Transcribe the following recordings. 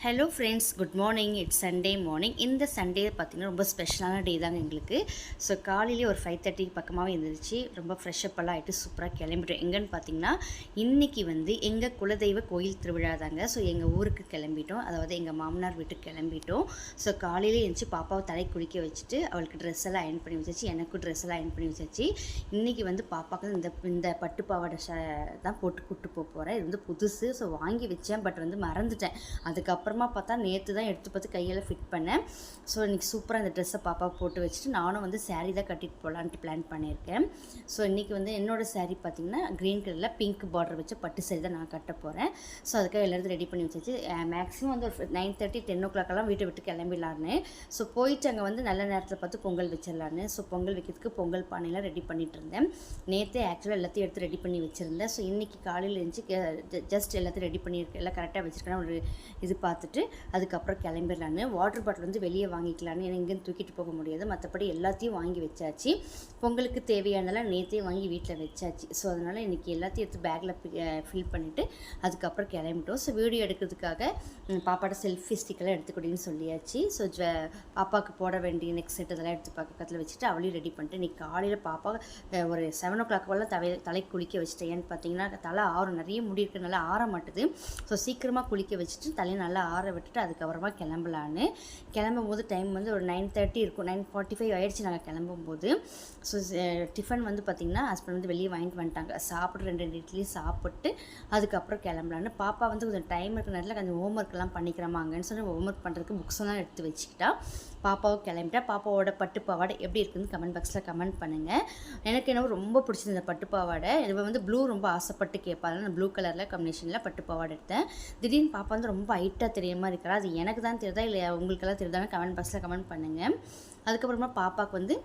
Hello friends, good morning. It's Sunday morning. இந்த Sunday பார்த்திங்கன்னா ரொம்ப ஸ்பெஷலான டே தாங்க எங்களுக்கு. ஸோ காலையிலே ஒரு 5:30 பக்கமாகவே இருந்துச்சு. ரொம்ப ஃப்ரெஷ்ஷப்பெல்லாம் ஆகிட்டு சூப்பராக கிளம்பிட்டோம். எங்கன்னு பார்த்திங்கன்னா இன்றைக்கி வந்து எங்கள் குலதெய்வ கோயில் திருவிழா தாங்க. ஸோ எங்கள் ஊருக்கு கிளம்பிட்டோம், அதாவது எங்கள் மாமனார் வீட்டுக்கு கிளம்பிட்டோம். ஸோ காலையிலே எழுந்துச்சி பாப்பாவை தலை குளிக்க வச்சுட்டு அவளுக்கு ட்ரெஸ் எல்லாம் அயன் பண்ணி வச்சாச்சு, எனக்கும் ட்ரெஸ் எல்லாம் அயன் பண்ணி வச்சாச்சு. இன்றைக்கி வந்து பாப்பாவுக்கு இந்த பட்டு பாவாடை தான் போட்டு கூப்பிட்டு போகிறேன். இது வந்து புதுசு. ஸோ வாங்கி வச்சேன், பட் வந்து மறந்துட்டேன். அதுக்கப்புறமா பார்த்தா நேற்று தான் எடுத்து பார்த்து கையெல்லாம் ஃபிட் பண்ணேன். ஸோ இன்றைக்கி சூப்பராக இந்த ட்ரெஸ்ஸை பாப்பா போட்டு வச்சுட்டு நானும் வந்து சாரீ தான் கட்டிட்டு போகலான்ட்டு பிளான் பண்ணியிருக்கேன். ஸோ இன்றைக்கி வந்து என்னோடய சாரீ பார்த்திங்கன்னா க்ரீன் கலரில் பிங்க் பார்டர் வச்ச பட்டு சாரீ தான் நான் கட்ட போகிறேன். ஸோ அதுக்காக எல்லாத்தையும் ரெடி பண்ணி வச்சாச்சு. மேக்ஸிமம் வந்து ஒரு 9:30 10 o'clock வீட்டை விட்டு கிளம்பிடலான்னு. ஸோ போயிட்டு அங்கே வந்து நல்ல நேரத்தில் பார்த்து பொங்கல் வச்சிடலான்னு. ஸோ பொங்கல் வைக்கிறதுக்கு பொங்கல் பானையெல்லாம் ரெடி பண்ணிகிட்டு இருந்தேன். நேற்றே ஆக்சுவலாக எல்லாத்தையும் எடுத்து ரெடி பண்ணி வச்சுருந்தேன். ஸோ இன்றைக்கி காலையில் இருந்துச்சு ஜஸ்ட் எல்லாத்தையும் ரெடி பண்ணியிருக்கேன், எல்லாம் கரெக்டாக வச்சுருக்கேன். ஒரு இது பார்த்துட்டு அதுக்கப்புறம் கிளம்பிடலான்னு. வாட்டர் பாட்டில் வந்து வெளியே வாங்கிக்கலான்னு, ஏன்னா எங்கேயும் தூக்கிட்டு போக முடியாது. மற்றபடி எல்லாத்தையும் வாங்கி வச்சாச்சு. பொங்கலுக்கு தேவையானதெல்லாம் நேற்றே வாங்கி வீட்டில் வச்சாச்சு. ஸோ அதனால் இன்றைக்கி எல்லாத்தையும் எடுத்து பேக்கில் ஃபில் பண்ணிவிட்டு அதுக்கப்புறம் கிளம்பிட்டோம். ஸோ வீடியோ எடுக்கிறதுக்காக பாப்பாட்ட செல்ஃபி ஸ்டிக்கெல்லாம் எடுத்துக்கிட்டேன்னு சொல்லியாச்சு. ஸோ பாப்பாவுக்கு போட வேண்டிய நெக்ஸ்ட் செட் அதெல்லாம் எடுத்து பக்கத்தில் வச்சுட்டு அவளையும் ரெடி பண்ணிட்டு இன்றைக்கி காலையில் பாப்பா ஒரு 7 o'clock தலை குளிக்க வச்சுட்டேன். ஏன்னு பார்த்தீங்கன்னா தலை ஆறும், நிறைய முடி இருக்கிறதுனால ஆற மாட்டுது. ஸோ சீக்கிரமாக குளிக்க வச்சுட்டு தலையை நல்லா ஆற விட்டுட்டு அதுக்கப்புறமா கிளம்பலான்னு. கிளம்பும் போது டைம் வந்து ஒரு 9:30 இருக்கும். 9:45 ஆகிடுச்சு நாங்கள் கிளம்பும்போது. ஸோ டிஃபன் வந்து பார்த்திங்கன்னா ஹஸ்பண்ட் வந்து வெளியே வாங்கிட்டு வந்துட்டாங்க. சாப்பிட்டு 2 இட்லி சாப்பிட்டு அதுக்கப்புறம் கிளம்பலான்னு. பாப்பா வந்து கொஞ்சம் டைம் இருக்கிற நேரத்தில் கொஞ்சம் ஹோம்ஒர்க்லாம் பண்ணிக்கிறமாங்கன்னு சொல்லி ஹோம்ஒர்க் பண்ணுறதுக்கு புக்ஸ்லாம் எடுத்து வச்சுக்கிட்டா. பாப்பாவும் கிளம்பிட்டா. பாப்பாவோட பட்டு பாவாடை எப்படி இருக்குதுன்னு கமெண்ட் பாக்ஸில் கமெண்ட் பண்ணுங்கள். எனக்கு என்னவோ ரொம்ப பிடிச்சிருந்த இந்த பட்டு பாவாடை. இவள் வந்து ப்ளூ ரொம்ப ஆசைப்பட்டு கேட்பாள். நான் ப்ளூ கலரில் காம்பினேஷனில் பட்டு பாவாடை எடுத்தேன். திடீர்னு பாப்பா வந்து ரொம்ப ஹைட்டாக தெரியுற மாதிரி இருக்கிறா. அது எனக்கு தான் தெரியுதா இல்லை உங்களுக்கெல்லாம் தெரியுதான்னு கமெண்ட் பாக்ஸில் கமெண்ட் பண்ணுங்கள். அதுக்கப்புறமா பாப்பாவுக்கு வந்து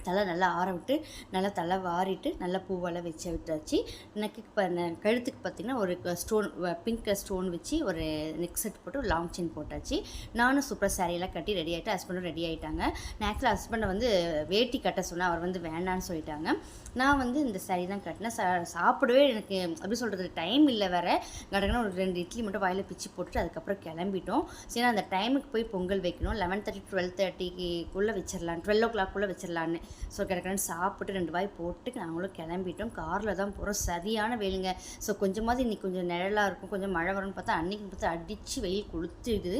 தலை நல்லா ஆற விட்டு நல்லா தலை வாரிட்டு நல்லா பூவெல்லாம் வச்சு விட்டாச்சு. எனக்கு இப்போ கழுத்துக்கு பார்த்திங்கன்னா ஒரு ஸ்டோன், பிங்க் கலர் ஸ்டோன் வச்சு ஒரு நெக் செட் போட்டு ஒரு லாங் செயின் போட்டாச்சு. நானும் சூப்பர் சாரியெல்லாம் கட்டி ரெடி ஆகிட்டு ஹஸ்பண்டும் ரெடி ஆகிட்டாங்க. நான் ஆக்சுவலாக ஹஸ்பண்டை வந்து வேட்டி கட்ட சொன்னேன், அவர் வந்து வேண்டான்னு சொல்லிட்டாங்க. நான் வந்து இந்த சாரி தான் கட்டினேன். சாப்பிடவே எனக்கு எப்படி சொல்கிறது டைம் இல்லை வேறு. கடகனா ஒரு 2 இட்லி மட்டும் வாயில் பிச்சு போட்டுட்டு அதுக்கப்புறம் கிளம்பிட்டோம். சரி அந்த டைமுக்கு போய் பொங்கல் வைக்கணும். 11:30 12:30 வச்சிடலான், 12 o'clock வச்சிடலான்னு. ஸோ கிடக்கன்னு சாப்பிட்டு 2 வாய் போட்டு நாங்களும் கிளம்பிட்டோம். காரில் தான் போகிறோம். சரியான வெயிலுங்க. ஸோ கொஞ்சமாவது இன்றைக்கி கொஞ்சம் நிழலாக இருக்கும், கொஞ்சம் மழை வரும்னு பார்த்தா அன்றைக்கி பார்த்தா அடித்து வெயில் கொளுத்துடுது.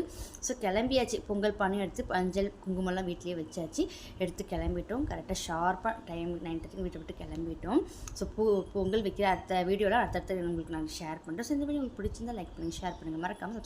ஸோ கிளம்பியாச்சு. பொங்கல் பானையும் எடுத்து மஞ்சள் குங்குமம்லாம் வீட்லேயே வச்சாச்சு. எடுத்து கிளம்பிட்டோம். கரெக்டாக ஷார்ப்பாக டைம் 9:30 வீட்டை விட்டு கிளம்பிட்டோம். ஸோ பொங்கல் வைக்கிற அடுத்த வீடியோவில் அடுத்தடுத்து உங்களுக்கு நான் ஷேர் பண்ணுறேன். ஸோ இந்த வீடியோ உங்களுக்கு பிடிச்சிருந்தா லைக் பண்ணுங்கள், ஷேர் பண்ணுங்கள், மறக்காமல்